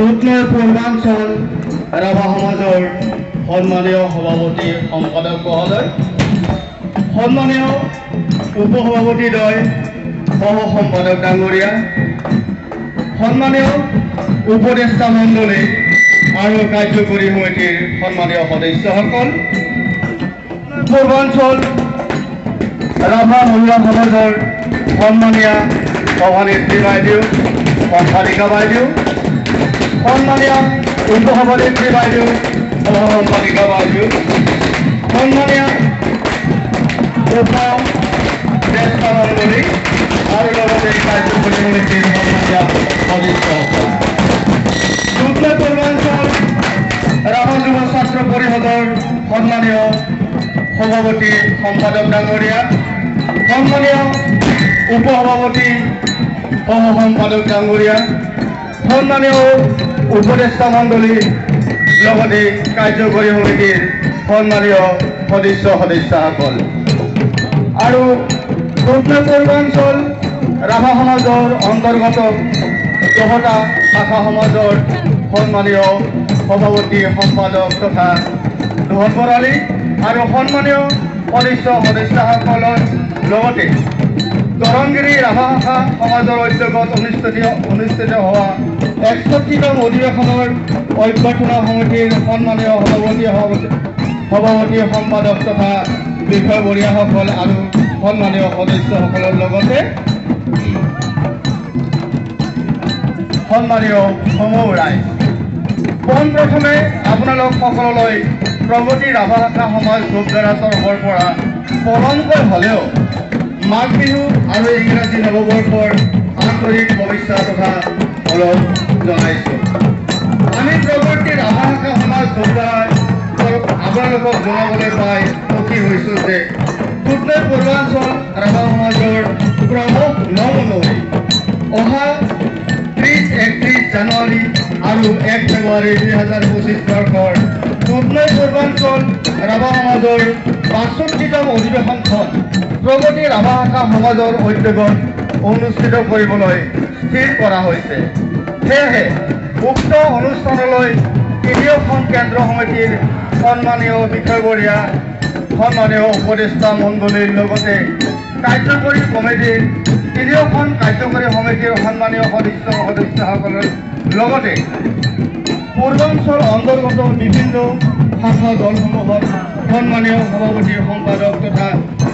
উত্তৰ পূৰ্বাঞ্চল ৰাভা সমাজৰ সন্মানীয় সভাপতি সম্পাদক মহোদয়, সন্মানীয় উপসভাপতিদ্বয়, সহ সম্পাদক ডাঙৰীয়া, সন্মানীয় উপদেষ্টা মণ্ডলী আৰু কাৰ্যকৰী সমিতিৰ সন্মানীয় সদস্যসকল, পূৰ্বাঞ্চল ৰাভা মহিলা সমাজৰ সন্মানীয় সভানেত্ৰী বাইদেউ, সম্পাদিকা বাইদেউ, সন্মানীয় উপসভানেত্ৰী বাইদেউ, সহ সম্পাদিকা বাইদেউ, সন্মানীয় উপদেষ্টা মণ্ডলী আৰু লগতে কাৰ্যকৰী সমিতিৰ সন্মানীয় সদস্যসকল, উত্তৰ পূৰ্বাঞ্চল ৰাভা যুৱ ছাত্ৰ পৰিষদৰ সন্মানীয় সভাপতি সম্পাদক ডাঙৰীয়া, সন্মানীয় উপসভাপতি সহ সম্পাদক ডাঙৰীয়া, সন্মানীয় উপদেষ্টা মণ্ডলী লগতে কাৰ্যকৰী সমিতিৰ সন্মানীয় সদস্যসকল আৰু উত্তৰ পূৰ্বাঞ্চল ৰাভা সমাজৰ অন্তৰ্গত 10টা শাখা সমাজৰ সন্মানীয় সভাপতি সম্পাদক তথা দোহতবৰালী আৰু সন্মানীয় সদস্যসকলৰ লগতে দৰংগিৰি ৰাভা শাখা সমাজৰ উদ্যোগত অনুষ্ঠিত হোৱা 61তম অধিৱেশনৰ অভ্যৰ্থনা সমিতিৰ সন্মানীয় সভাপতি সম্পাদক তথা বিষয়ববীয়াসকল আৰু সন্মানীয় সদস্যসকলৰ লগতে সন্মানীয় সমূহ ৰাইজ, পোনপ্ৰথমে আপোনালোক সকললৈ প্ৰগতি ৰাভা শাখা সমাজ গ্ৰুপদ্বাৰা তৰফৰ পৰা পলমকৈ হ'লেও মাঘ বিহু আৰু ইংৰাজী নৱবৰ্ষৰ আন্তৰিক শুভেচ্ছা তথা অলপ জনাইছোঁ। আমি প্ৰগতি ৰাভা শাখা সমাজ গ্ৰুপদ্বাৰাই আপোনালোকক জনাবলৈ পাই সুখী হৈছোঁ যে উত্তৰ পূৰ্বাঞ্চল ৰাভা সমাজৰ প্ৰমুখ নমুনৈ অহা 30-31 জানুৱাৰী আৰু 1 ফেব্ৰুৱাৰী 2025 বৰ্ষৰ উত্তৰ পূৰ্বাঞ্চল ৰাভা সমাজৰ 65তম অধিৱেশনখন প্ৰগতি ৰাভা শাখা সমাজৰ উদ্যোগত অনুষ্ঠিত কৰিবলৈ স্থিৰ কৰা হৈছে। সেয়েহে উক্ত অনুষ্ঠানলৈ 3খন কেন্দ্ৰ সমিতিৰ সন্মানীয় বিষয়ববীয়া সন্মানীয় উপদেষ্টা মণ্ডলীৰ লগতে কাৰ্যকৰী কমিটিৰ তিনিওখন কাৰ্যকৰী সমিতিৰ সন্মানীয় সদস্যসকলৰ লগতে পূৰ্বাঞ্চল অন্তৰ্গত বিভিন্ন শাখা দলসমূহৰ সন্মানীয় সভাপতি সম্পাদক তথা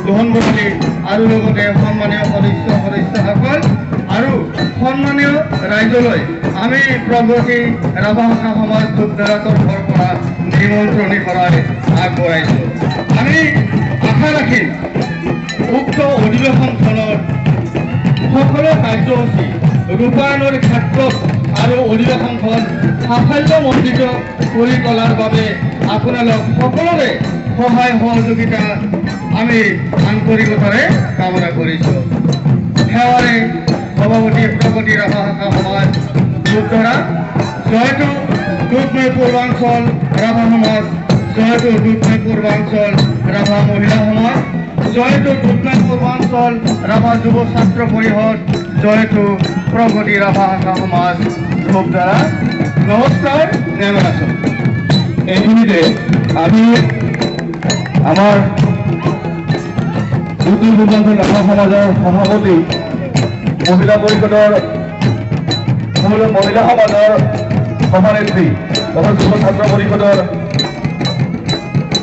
লোহনবলী আৰু লগতে সন্মানীয় সদস্যসকল আৰু সন্মানীয় ৰাইজলৈ আমি প্ৰগতি ৰাভা ভাষা সমাজ ধূপধাৰা তৰফৰ পৰা নিমন্ত্ৰণী কৰাই আগবঢ়াইছোঁ। আমি আশা ৰাখিম উক্ত অধিৱেশনখনৰ সকলো কাৰ্যসূচী ৰূপায়ণৰ ক্ষেত্ৰত আৰু অধিৱেশনখন সাফল্যমণ্ডিত কৰি তোলাৰ বাবে আপোনালোক সকলোৰে সহায় সহযোগিতা আমি আন্তৰিকতাৰে কামনা কৰিছোঁ। সেৱাৰে সভাপতি প্ৰগতি ৰাভা ভাষা সমাজ ধূপধাৰা, জয়টো দুধনৈ পূৰ্বাঞ্চল ৰাভা সমাজ, জয়টো দুধনৈ পূৰ্বাঞ্চল ৰাভা মহিলা সমাজ, জয়টো দুধনৈ পূৰ্বাঞ্চল ৰাভা যুৱ ছাত্ৰ পৰিষদ, জয়টো প্ৰগতি ৰাভা ভাষা সমাজ ধূপধাৰা। নমস্কাৰ, জয় আছোঁ। এইখিনিতে আমি আমাৰ দুধনৈ পূৰ্বাঞ্চল ৰাভা সমাজৰ সভাপতি, মহিলা পৰিষদৰ মহিলা সমাজৰ সভানেত্ৰী তথা যুৱ ছাত্ৰ পৰিষদৰ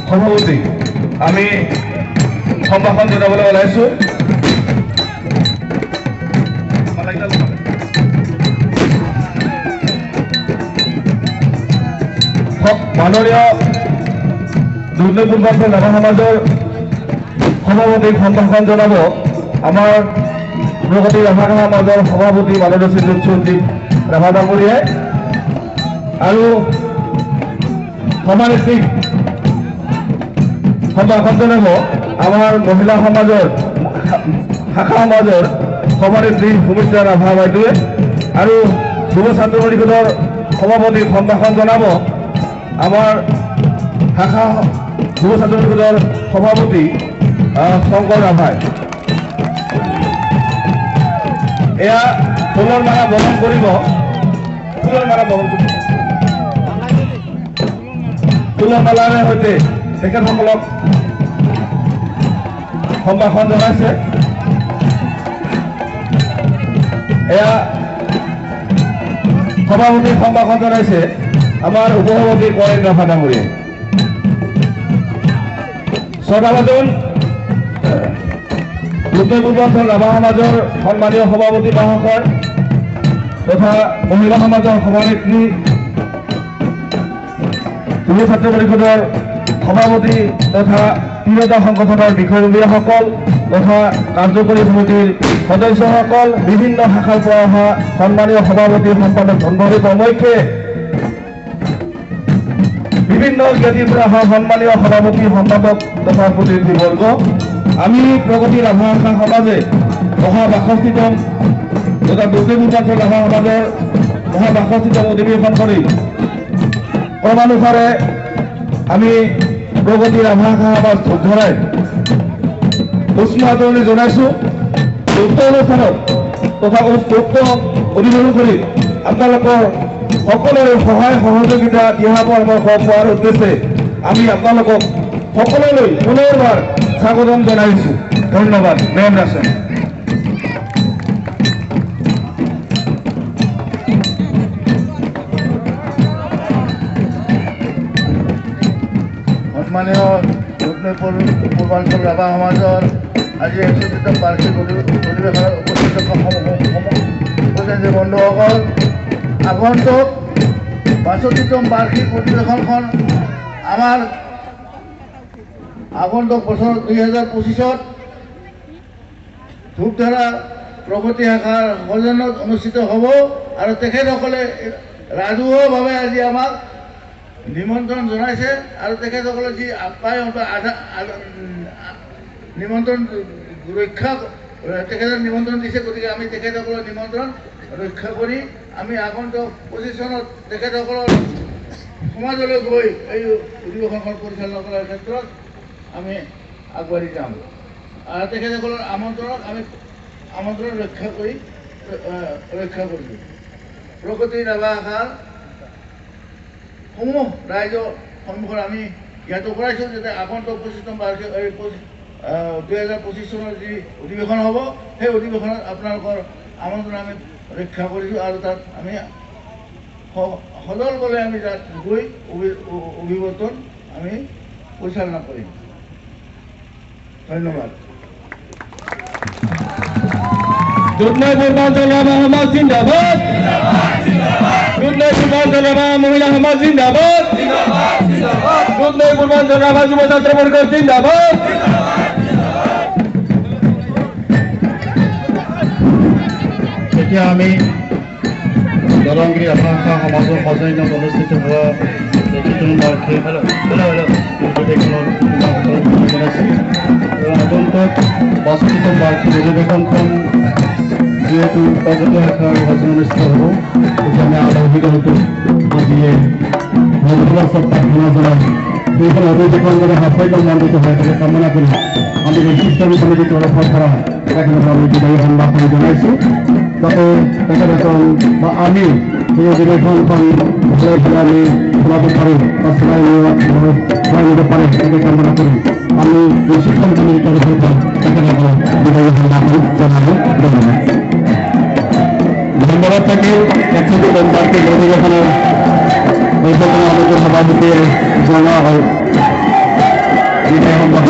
সভাপতি আমি সম্ভাষণ জনাবলৈ ওলাইছোঁ। মাননীয় দুধনৈ পূৰ্বাঞ্চল ৰাভা সমাজৰ সভাপতিক সম্ভাষণ জনাব আমাৰ প্ৰগতি ৰাভা সমাজৰ সভাপতি মাননীয় শ্ৰীযুত সঞ্জীৱ ৰাভা ডাঙৰীয়াই আৰু সভানেত্ৰীক সম্ভাষণ জনাব আমাৰ মহিলা সমাজৰ শাখা সমাজৰ সভানেত্ৰী সুমিত্ৰা ৰাভা বাইদেৱে আৰু যুৱ ছাত্ৰ পৰিষদৰ সভাপতিক সম্ভাষণ জনাব আমাৰ শাখা যুৱ ছাত্ৰ পৰিষদৰ সভাপতি শংকৰ ৰাভাই। এয়া ফুলৰ মালা বহন কৰিব, ফুলৰ মালাৰে সৈতে তেখেতসকলক সম্ভাষণ জনাইছে। এয়া সভাপতিক সম্ভাষণ জনাইছে আমাৰ উপসভাপতি কৰেণ ৰাভা ডাঙৰীয়াই। শ্ৰদ্ধাভাজন দুধনৈ পূৰ্বাঞ্চল ৰাভা সমাজৰ সন্মানীয় সভাপতি মহাশয় তথা মহিলা সমাজৰ সভানেত্ৰী, যুৱ ছাত্ৰ পৰিষদৰ সভাপতি তথা তিনিটা সংগঠনৰ বিষয়ববীয়াসকল তথা কাৰ্যকৰী সমিতিৰ সদস্যসকল, বিভিন্ন শাখাৰ পৰা অহা সন্মানীয় সভাপতি সম্পাদক ধনভৰী প্ৰমুখ্যে বিভিন্ন জ্ঞাতিৰ পৰা অহা সন্মানীয় সভাপতি সম্পাদক তথা প্ৰতিনিধিবৰ্গ, আমি প্ৰগতি ৰাভা ভাষা সমাজে অহা ৬২তম তথা দুধনৈ পূৰ্বাঞ্চল ৰাভা সমাজৰ অহা ৬২তম অধিৱেশন কৰি ক্ৰমানুসাৰে আমি প্ৰগতি ৰাভা ভাষা সমাজ ধূপধাৰাই উষ্ম আদৰণি জনাইছোঁ। উক্ত অনুষ্ঠানত তথা উক্ত অধিৱেশন কৰি আপোনালোকৰ সকলোৰে সহায় সহযোগিতা দিহা পৰামৰ্শ পোৱাৰ উদ্দেশ্যে আমি আপোনালোকক সকলোলৈ পুনৰবাৰ স্বাগতম জনাইছোঁ। ধন্যবাদ। মেম ৰাছেন। সন্মানীয় দুধনৈ পূৰ্বাঞ্চল ৰাভা সমাজৰ আজি ৬১তম বাৰ্ষিক অধিৱেশনত উপস্থিত প্ৰতিনিধি বন্ধুসকল, আগন্তুক ৬২তম বাৰ্ষিক অধিৱেশনখন আমাৰ আগন্তুক বছৰ ২০২৫-ত ধূপধাৰা প্ৰগতি শাখাৰ সৌজন্যত অনুষ্ঠিত হ'ব আৰু তেখেতসকলে ৰাজহুৱাভাৱে আজি আমাক নিমন্ত্ৰণ জনাইছে আৰু তেখেতসকলে যি আপ্যায়ন নিমন্ত্ৰণ ৰক্ষা তেখেতক নিমন্ত্ৰণ দিছে। গতিকে আমি তেখেতসকলৰ নিমন্ত্ৰণ ৰক্ষা কৰি আমি আগন্তুক ২৫ চনত তেখেতসকলৰ সমাজলৈ গৈ এই অধিৱেশনখন পৰিচালনা কৰাৰ ক্ষেত্ৰত আমি আগবাঢ়ি যাম আৰু তেখেতসকলৰ আমন্ত্ৰণক আমি আমন্ত্ৰণ ৰক্ষা কৰিছোঁ। প্ৰগতি ৰাভা ভাষাৰ সমূহ ৰাইজৰ সন্মুখত আমি জ্ঞাত কৰাইছোঁ যাতে আগন্তুক 25তম বাৰ্ষিক এই 2025 চনৰ যি অধিৱেশন হ'ব সেই অধিৱেশনত আপোনালোকৰ আমন্ত্ৰণ আমি ৰক্ষা কৰিছোঁ আৰু তাত আমি সদল বলে আমি তাত গৈ অভিৱৰ্তন আমি পৰিচালনা কৰিম। ধন্যবাদ। দুধনৈ পূৰ্বাঞ্চল ৰাভা সমাজ জিন্দাবাদ। দুধনৈ পূৰ্বাঞ্চল ৰাভা মহিলা সমাজ জিন্দাবাদ। দুধনৈ পূৰ্বাঞ্চল ৰাভা যুৱ ছাত্ৰ বৰ্গ জিন্দাবাদ। এতিয়া আমি দৰংগিৰি আকাংক্ষা সমাজৰ সৌজন্যত অনুষ্ঠিত হোৱা 25তম বাৰ্ষিক অধিৱেশনৰ জনাইছোঁ আৰু আগন্তুক 65তম বাৰ্ষিক অধিৱেশনখন যিহেতু প্ৰগতি শাখাৰ সমাজ অনুষ্ঠিত হ'ব, গতিকে আমি আলহীগৰাকীক আজিয়ে ধন্যবাদ প্ৰাৰ্থনা জনাই সেইখন অধিৱেশন যাতে সাফল্যমণ্ডিত হয় তাকে কামনা কৰি আমি বিশিষ্ট সমিতিৰ তৰফৰ পৰা তেখেতক আমি বিদায়ী সম্ভাষণ জনাইছোঁ, যাতে তেখেতসকল বা আমি এই অধিৱেশনখন ভালে আমি চলাব পাৰোঁ বা চলাই নিব পাৰে তাকে কামনা কৰি আমি বিশিষ্ট সমিতিৰ তৰফৰ পৰা তেখেতসকলক বিদায়ী সম্ভাষণ জনাব। ধন্যবাদ থাকিল 61তম বাৰ্ষিক অধিৱেশনৰ বৈঠকৰ আমাদেৰ সভাপতিয়ে জনোৱা হয় বিদায় সম্ভাষণ।